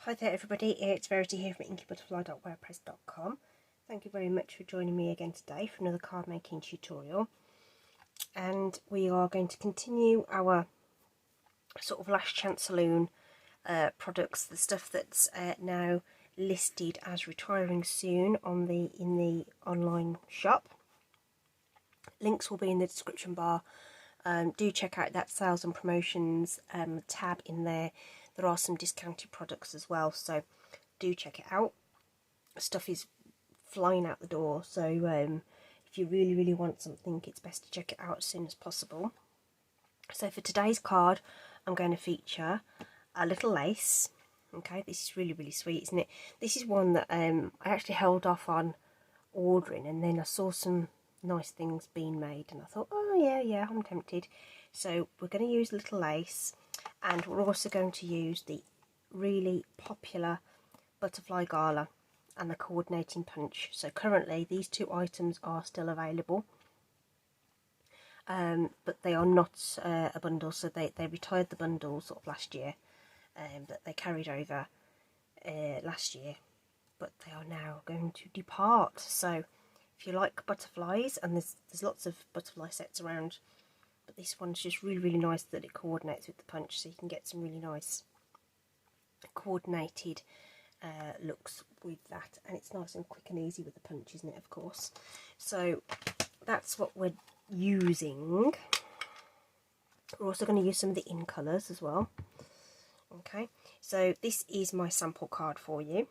Hi there everybody, it's Verity here from inkybutterfly.wordpress.com. Thank you very much for joining me again today for another card making tutorial. And we are going to continue our sort of last chance saloon products, the stuff that's now listed as retiring soon on in the online shop. Links will be in the description bar. Do check out that sales and promotions tab in there. There are some discounted products as well, so do check it out. Stuff is flying out the door, so if you really want something, it's best to check it out as soon as possible. So for today's card, I'm going to feature a little lace. Okay, this is really sweet, isn't it? This is one that I actually held off on ordering, and then I saw some nice things being made and I thought, oh yeah, I'm tempted. So we're going to use a little lace, and we're also going to use the really popular butterfly gala and the coordinating punch. So currently these two items are still available, but they are not a bundle, so they retired the bundle sort of last year, but they carried over last year, but they are now going to depart. So if you like butterflies, and there's lots of butterfly sets around, but this one's just really nice that it coordinates with the punch, so you can get some really nice coordinated looks with that, and it's nice and quick and easy with the punch, isn't it, of course. So that's what we're using. We're also going to use some of the in colours as well. Okay, so this is my sample card for you.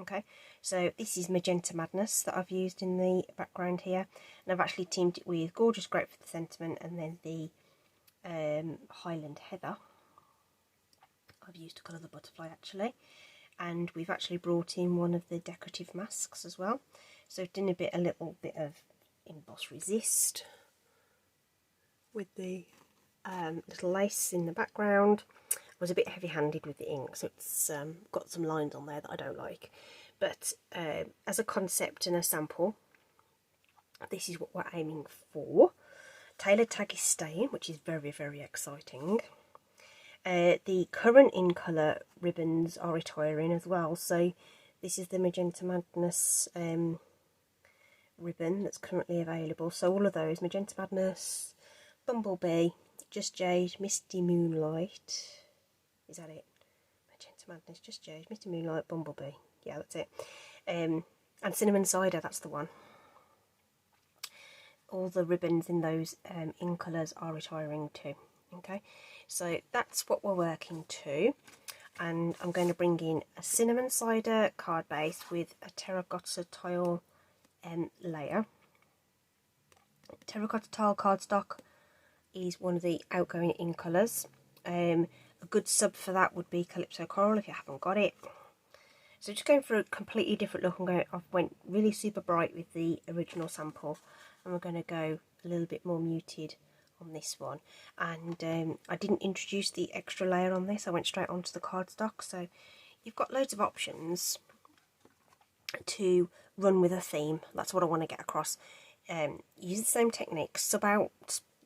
Okay, so this is Magenta Madness that I've used in the background here, and I've actually teamed it with Gorgeous Grape for the sentiment, and then the Highland Heather I've used to colour the butterfly actually, and we've actually brought in one of the decorative masks as well. So I've done a little bit of Emboss Resist with the little lace in the background. I was a bit heavy-handed with the ink, so it's got some lines on there that I don't like. But as a concept and a sample, this is what we're aiming for. Tailor tag is staying, which is very exciting. The current in colour ribbons are retiring as well, so this is the Magenta Madness ribbon that's currently available. So all of those, Magenta Madness, Bumblebee, Just Jade, Misty Moonlight, is that it? Magenta Madness, Just Jade, Misty Moonlight, Bumblebee, yeah, that's it. And Cinnamon Cider, that's the one. All the ribbons in those in colours are retiring too. Okay, so that's what we're working to, and I'm going to bring in a Cinnamon Cider card base with a terracotta tile layer. Terracotta tile cardstock is one of the outgoing in colours. A good sub for that would be Calypso Coral if you haven't got it. So just going for a completely different look. I went really super bright with the original sample, and we're going to go a little bit more muted on this one. And I didn't introduce the extra layer on this, I went straight onto the cardstock. So you've got loads of options to run with a theme. That's what I want to get across. Use the same techniques, sub out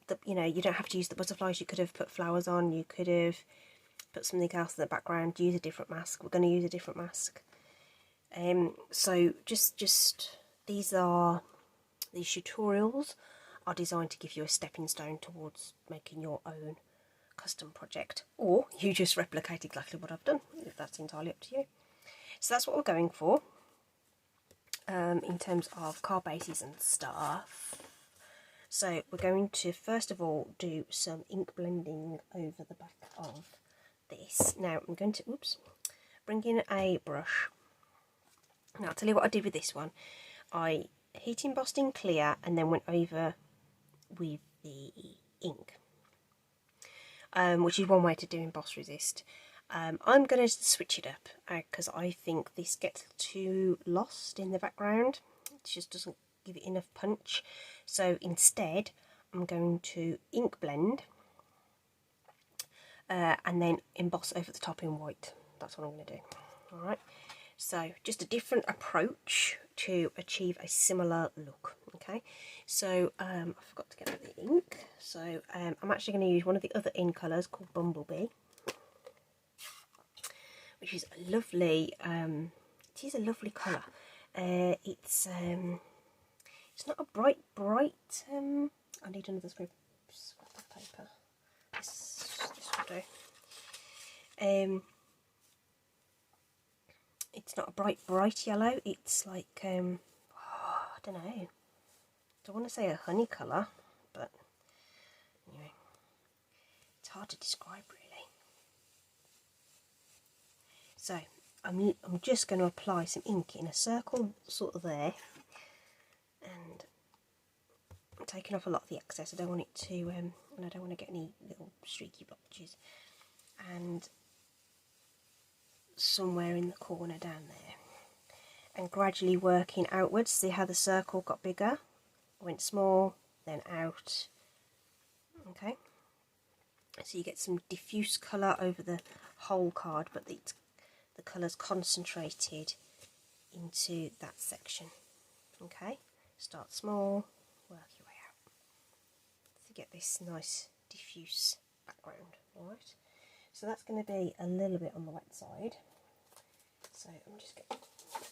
the, you don't have to use the butterflies. You could have put flowers on, you could have put something else in the background, use a different mask. We're going to use a different mask. So just these tutorials are designed to give you a stepping stone towards making your own custom project, or you just replicate exactly what I've done. That's entirely up to you. So that's what we're going for in terms of card bases and stuff. So we're going to first of all do some ink blending over the back of this. Now I'm going to bring in a brush. Now I'll tell you what I did with this one. I heat embossed in clear and then went over with the ink, which is one way to do Emboss Resist. I'm going to switch it up because I think this gets too lost in the background. It just doesn't give it enough punch. So instead I'm going to ink blend and then emboss over the top in white. That's what I'm going to do. Alright, so just a different approach to achieve a similar look. Okay, so I forgot to get out the ink, so I'm actually going to use one of the other in colours called Bumblebee. which is a lovely, it is a lovely colour. It's not a bright, I need another scrap of paper. This will do. It's not a bright yellow. It's like, I don't know. I don't want to say a honey colour, but anyway, it's hard to describe really. So I'm just going to apply some ink in a circle sort of there, and I'm taking off a lot of the excess. I don't want it to, and I don't want to get any little streaky blotches. And somewhere in the corner down there, and gradually working outwards. See how the circle got bigger, went small, then out. Okay, so you get some diffuse colour over the whole card, but the colour's concentrated into that section. Okay, start small, work your way out to get this nice diffuse background. Alright, so that's going to be a little bit on the wet side. So I'm just going to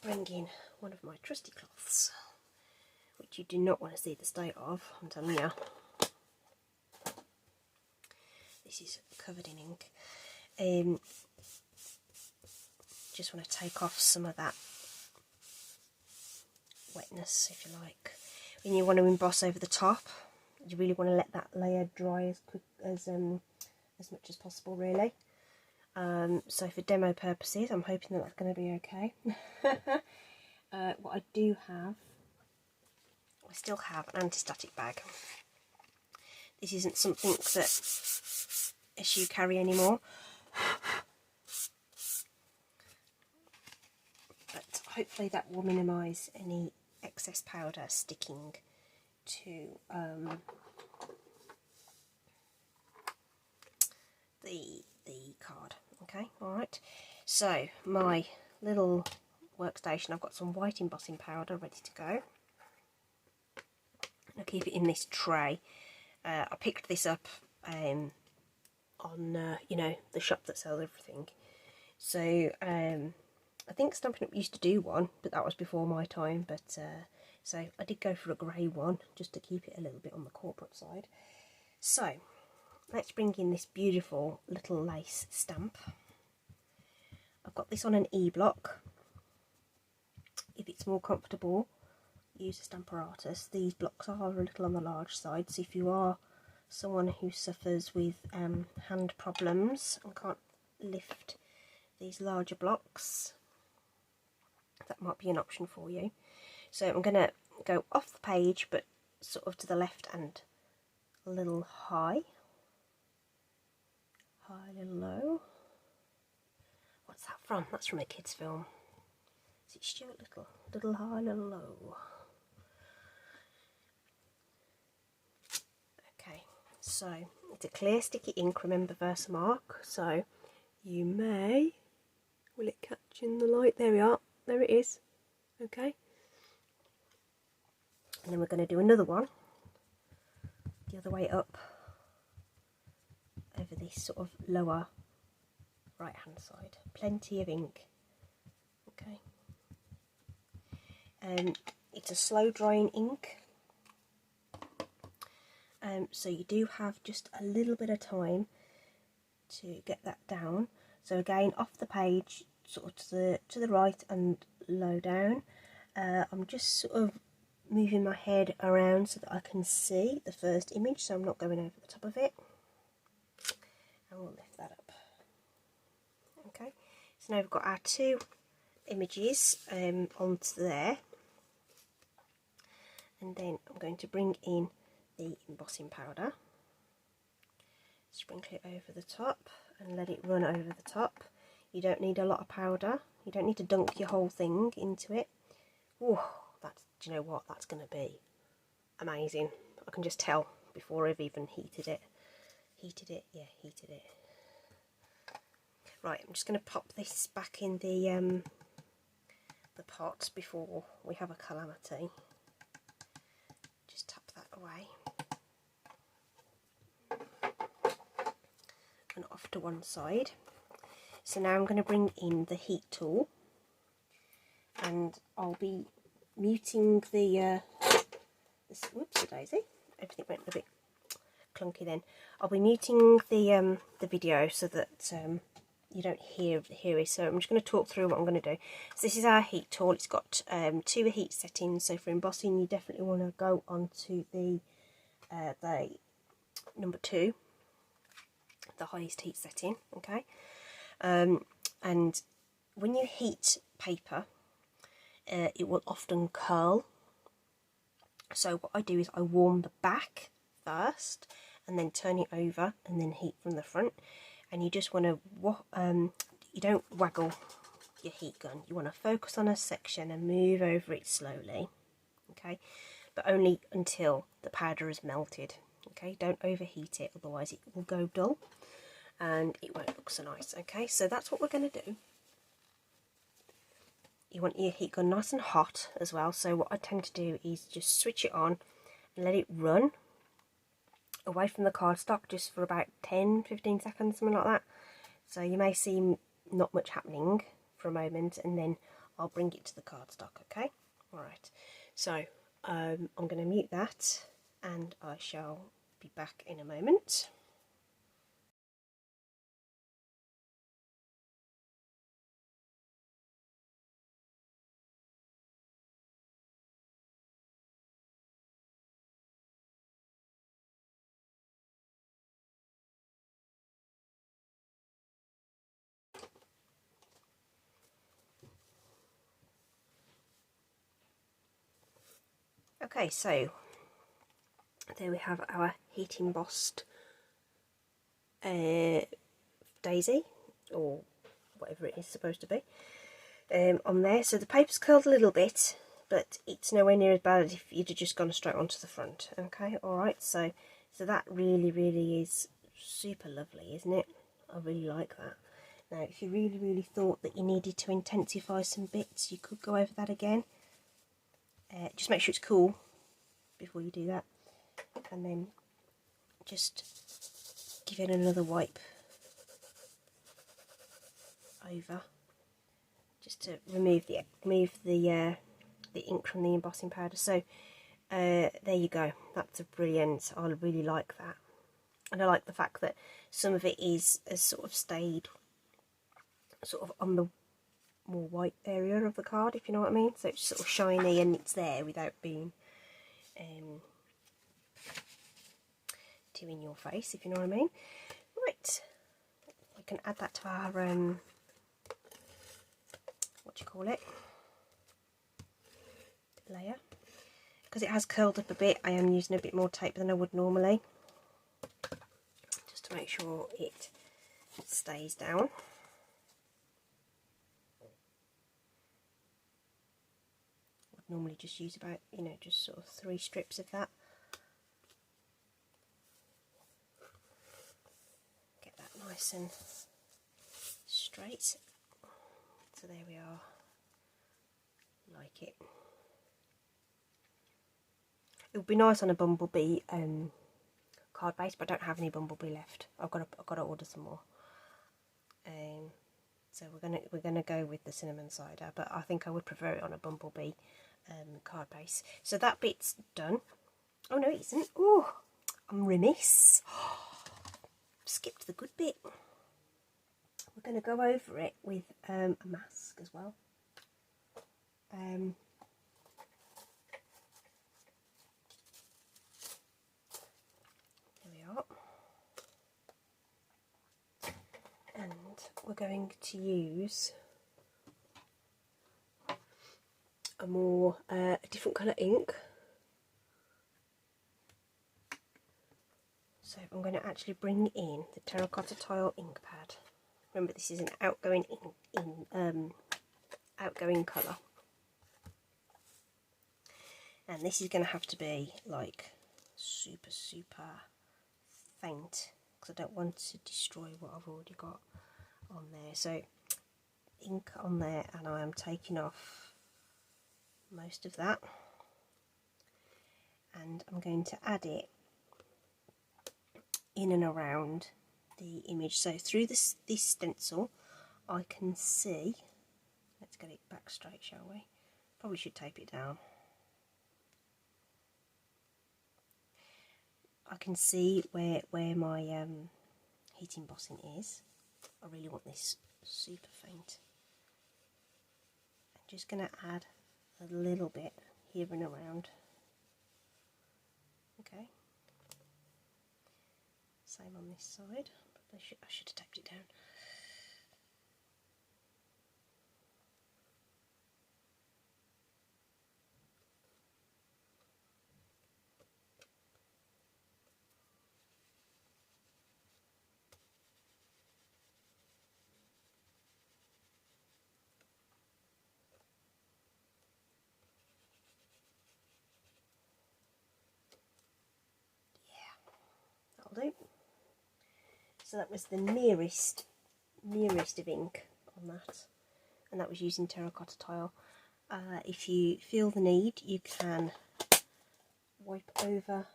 bring in one of my trusty cloths, which you do not want to see the state of, I'm telling you. This is covered in ink. Just want to take off some of that wetness, if you like. When you want to emboss over the top, you really want to let that layer dry as quick as much as possible, really. So for demo purposes, I'm hoping that that's going to be okay. What I do have, I still have an anti-static bag. This isn't something that issue carry anymore, but hopefully that will minimise any excess powder sticking to the card. Okay, alright, so my little workstation, I've got some white embossing powder ready to go. I'll keep it in this tray. I picked this up on you know, the shop that sells everything. So I think Stampin' Up used to do one, but that was before my time. But so I did go for a grey one just to keep it a little bit on the corporate side. So let's bring in this beautiful little lace stamp. I've got this on an E-block. If it's more comfortable, use a Stamparatus. These blocks are a little on the large side, so if you are someone who suffers with hand problems and can't lift these larger blocks, that might be an option for you. So I'm going to go off the page, but sort of to the left and a little high. High, a little low. What's that from? That's from a kids' film. Is it Stuart Little? Little high, little low. Okay, so it's a clear sticky ink, remember Versamark, so you may, will it catch in the light? There we are, there it is. Okay, and then we're going to do another one the other way up over this sort of lower right hand side. Plenty of ink. Okay, it's a slow drying ink, so you do have just a little bit of time to get that down. So again, off the page, sort of to the right and low down. I'm just sort of moving my head around so that I can see the first image, so I'm not going over the top of it. And we'll lift that up. Okay, so now we've got our two images onto there, and then I'm going to bring in the embossing powder, sprinkle it over the top and let it run over the top. You don't need a lot of powder, you don't need to dunk your whole thing into it. Oh, that's, do you know what, that's going to be amazing. I can just tell before I've even heated it. Heated it. Right, I'm just going to pop this back in the pot before we have a calamity. Just tap that away. And off to one side. So now I'm going to bring in the heat tool, and I'll be muting the whoops, daisy, everything went a bit clunky then. I'll be muting the video so that you don't hear it. So I'm just going to talk through what I'm going to do. So this is our heat tool. It's got 2 heat settings. So for embossing, you definitely want to go onto the number 2, the highest heat setting. Okay, and when you heat paper, it will often curl. So what I do is I warm the back first, and then turn it over, and then heat from the front. And you just want to, you don't waggle your heat gun. You want to focus on a section and move over it slowly, okay? But only until the powder is melted, okay? Don't overheat it, otherwise it will go dull and it won't look so nice, okay? So that's what we're going to do. You want your heat gun nice and hot as well. So what I tend to do is just switch it on and let it run away from the cardstock just for about 10-15 seconds, something like that. So you may see not much happening for a moment, and then I'll bring it to the cardstock, okay? Alright, so I'm going to mute that, and I shall be back in a moment. Okay, so there we have our heat embossed daisy, or whatever it is supposed to be, on there. So the paper's curled a little bit, but it's nowhere near as bad as if you'd have just gone straight onto the front. Okay, alright, so that really is super lovely, isn't it? I really like that. Now if you really thought that you needed to intensify some bits, you could go over that again. Just make sure it's cool before you do that, and then just give it another wipe over, just to remove the ink from the embossing powder. So there you go, that's a brilliant. I really like that, and I like the fact that some of it has sort of stayed sort of on the more white area of the card, if you know what I mean. So it's sort of shiny and it's there without being too in your face, if you know what I mean. Right, we can add that to our what do you call it, layer. Because it has curled up a bit, I am using a bit more tape than I would normally, just to make sure it stays down. I'd normally just use about, you know, just sort of 3 strips of that. Get that nice and straight. So there we are, like it. It would be nice on a bumblebee card base, but I don't have any bumblebee left. I've got to order some more. So we're gonna go with the cinnamon cider, but I think I would prefer it on a bumblebee card base. So that bit's done. Oh no, it isn't. Oh, I'm remiss. Skipped the good bit. We're gonna go over it with a mask as well. And we're going to use a different colour ink. So I'm going to actually bring in the terracotta tile ink pad. Remember, this is an outgoing outgoing colour, and this is going to have to be like super faint, because I don't want to destroy what I've already got on there. So ink on there, and I am taking off most of that, and I'm going to add it in and around the image. So through this stencil I can see, let's get it back straight, shall we? Probably should tape it down. I can see where my heat embossing is. I really want this super faint. I'm just going to add a little bit here and around. Okay. Same on this side. But I should have taped it down. That'll do. So that was the nearest of ink on that, and that was using terracotta tile. If you feel the need, you can wipe over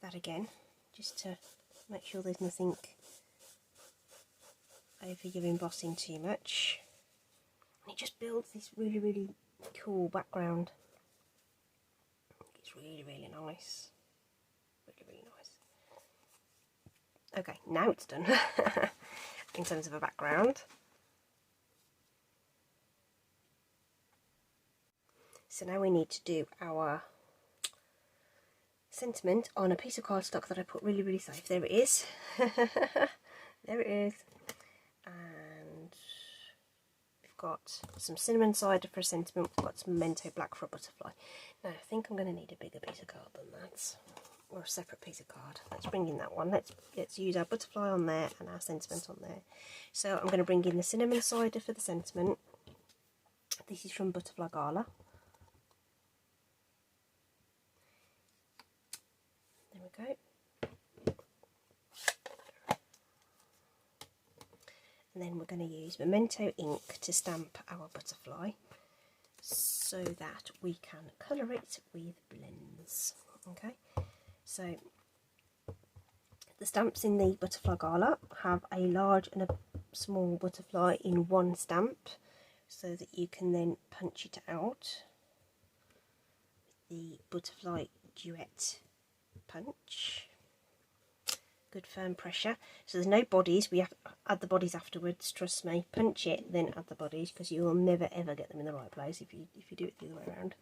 that again, just to make sure there's nothing over your embossing too much. And it just builds this really cool background. It's really nice. Really nice. Okay, now it's done in terms of a background. So now we need to do our sentiment on a piece of cardstock that I put really safe. There it is. There it is. And we've got some cinnamon cider for a sentiment. We've got some Memento black for a butterfly. Now I think I'm going to need a bigger piece of card than that, or a separate piece of card. Let's bring in that one. Let's use our butterfly on there and our sentiment on there. So I'm going to bring in the cinnamon cider for the sentiment. This is from Butterfly Gala. There we go. And then we're going to use Memento ink to stamp our butterfly so that we can colour it with blends. Okay, so the stamps in the Butterfly Gala have a large and a small butterfly in one stamp, so that you can then punch it out with the Butterfly Duet punch. Good firm pressure. So there's no bodies. We have to add the bodies afterwards. Trust me. Punch it, then add the bodies, because you will never ever get them in the right place if you do it the other way around.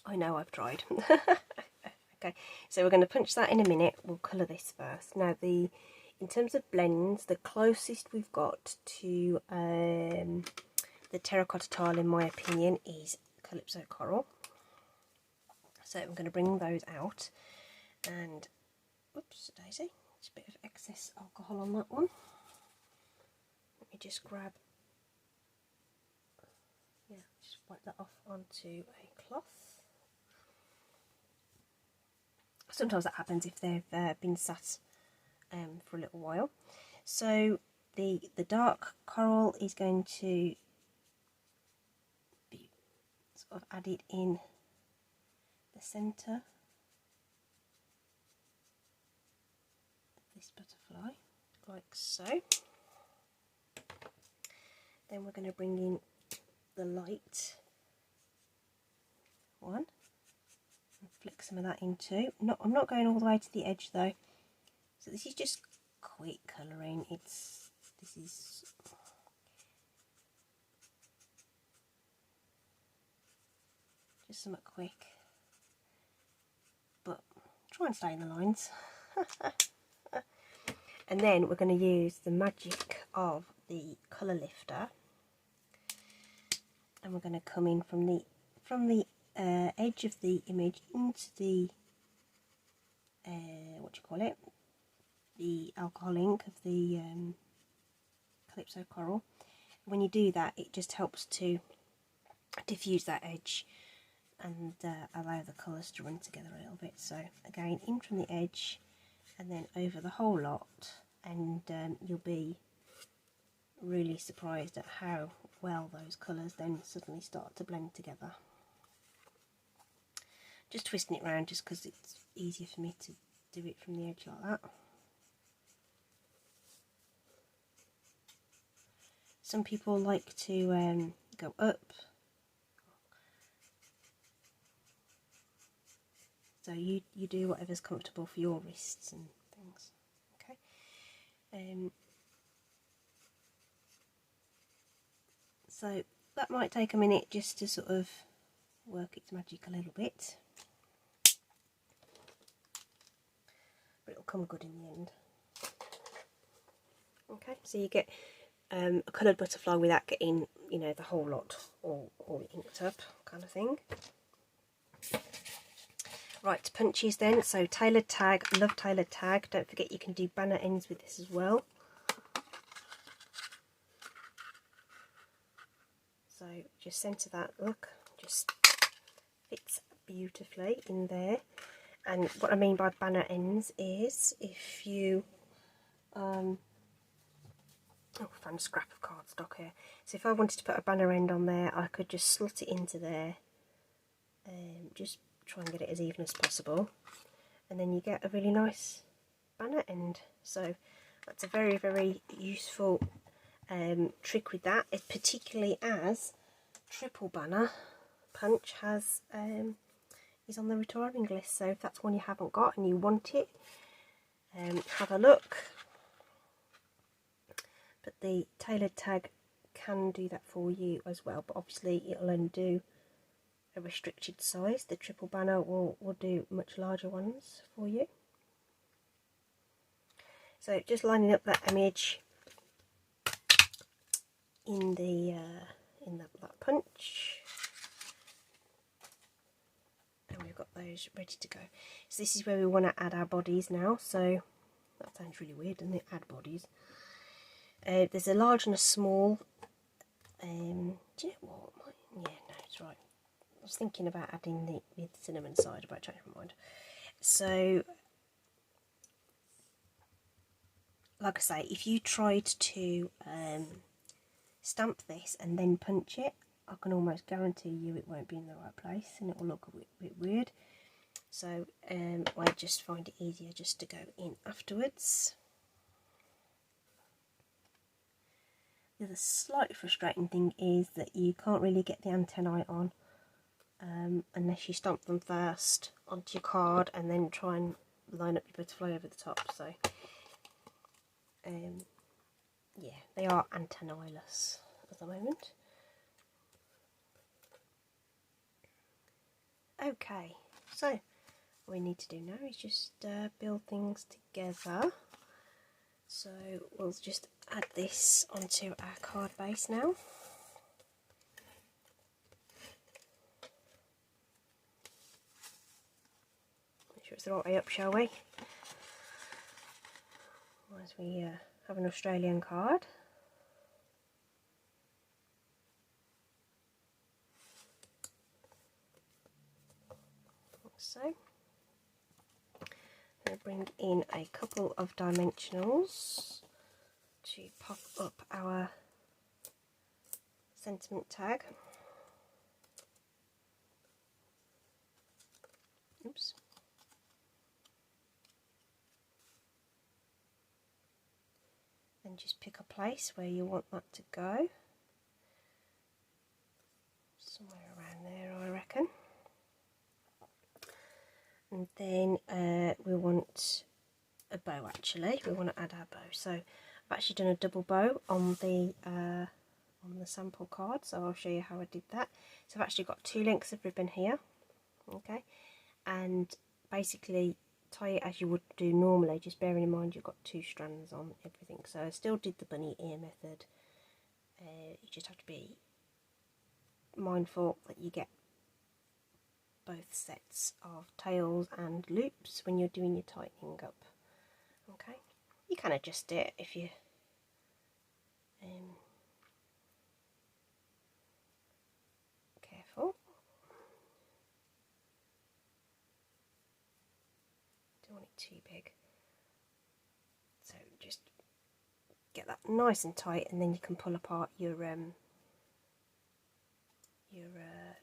I know, I've tried. Okay, so we're going to punch that in a minute. We'll colour this first. Now, in terms of blends, the closest we've got to the terracotta tile, in my opinion, is Calypso Coral. So I'm going to bring those out, and oops, daisy, there's a bit of excess alcohol on that one. Let me just grab, just wipe that off onto a cloth. Sometimes that happens if they've been sat for a little while. So the dark coral is going to be sort of added in the centre of this butterfly, like so. Then we're going to bring in the light one and flick some of that in too. I'm not going all the way to the edge though. So this is just quick colouring. This is just somewhat quick, but try and stay in the lines. And then we're going to use the magic of the colour lifter, and we're going to come in from the edge of the image into the the alcohol ink of the Calypso Coral. When you do that, it just helps to diffuse that edge and allow the colours to run together a little bit. So again, in from the edge and then over the whole lot, and you'll be really surprised at how well those colours then suddenly start to blend together. Just twisting it around just because it's easier for me to do it from the edge like that. Some people like to go up, so you do whatever's comfortable for your wrists and things. Okay. So that might take a minute just to sort of work its magic a little bit, but it'll come good in the end. Okay, so you get a coloured butterfly without getting, you know, the whole lot all inked up kind of thing. Right, punches then. So tailored tag, love tailored tag. Don't forget you can do banner ends with this as well. So just centre that, look, just fits beautifully in there. And what I mean by banner ends is if you oh, I found a scrap of cardstock here. So if I wanted to put a banner end on there, I could just slot it into there and just try and get it as even as possible, and then you get a really nice banner end. So that's a very, very useful trick with that, particularly as triple banner punch has is on the retiring list. So if that's one you haven't got and you want it, have a look. But the tailored tag can do that for you as well, but obviously it'll only do a restricted size. The triple banner will do much larger ones for you. So just lining up that image in the that punch, and we've got those ready to go. So this is where we want to add our bodies now. So that sounds really weird, doesn't it? Add bodies. There's a large and a small. Do you know what? Yeah, no, it's right. I was thinking about adding the cinnamon side, but I changed my mind. So, like I say, if you tried to stamp this and then punch it, I can almost guarantee you it won't be in the right place and it will look a bit weird. So I just find it easier just to go in afterwards. The other slightly frustrating thing is that you can't really get the antennae on unless you stamp them first onto your card and then try and line up your butterfly over the top. So yeah, they are antennae-less at the moment. Okay, so what we need to do now is just build things together. So we'll just add this onto our card base now. Make sure it's the right way up, shall we? As we have an Australian card. Like so. I'm going to bring in a couple of dimensionals to pop up our sentiment tag. Oops. And just pick a place where you want that to go. Somewhere around there, I reckon. And then we want a bow, actually. We want to add our bow. So I've actually done a double bow on the sample card, so I'll show you how I did that. So I've actually got 2 lengths of ribbon here, okay, and basically tie it as you would do normally, just bearing in mind you've got 2 strands on everything. So I still did the bunny ear method. You just have to be mindful that you get both sets of tails and loops when you're doing your tightening up. Okay, you can adjust it if you careful. Don't want it too big. So just get that nice and tight, and then you can pull apart your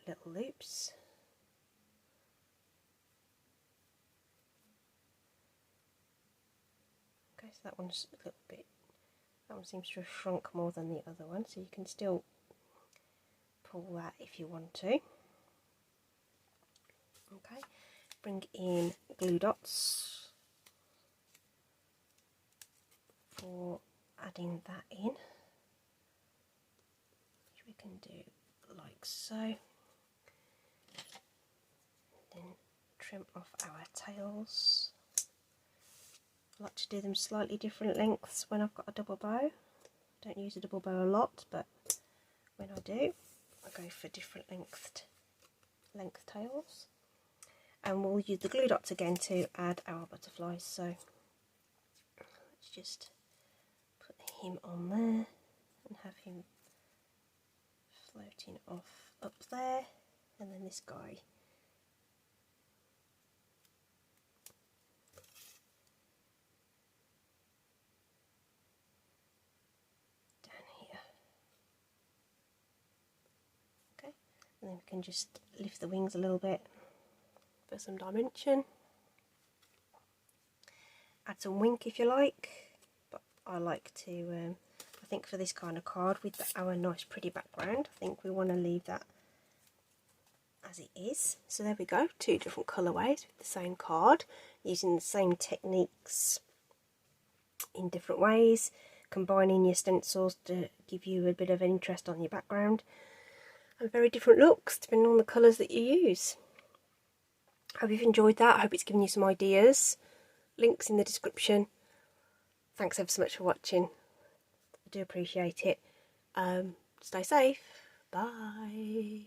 little loops. Okay, so that one's a little bit That one seems to have shrunk more than the other one, so you can still pull that if you want to. Okay, bring in glue dots for adding that in, which we can do like so. Then trim off our tails. I like to do them slightly different lengths when I've got a double bow. I don't use a double bow a lot, but when I do, I go for different length tails. And we'll use the glue dots again to add our butterflies. So let's just put him on there and have him floating off up there, and then this guy down here. Okay, and then we can just lift the wings a little bit for some dimension. Add some wink if you like, but I like to, I think for this kind of card with our nice pretty background, I think we want to leave that as it is. So there we go, 2 different colourways with the same card, using the same techniques in different ways, combining your stencils to give you a bit of interest on your background, and very different looks depending on the colours that you use. Hope you've enjoyed that. I hope it's given you some ideas. Links in the description. Thanks ever so much for watching. I do appreciate it. Stay safe. Bye.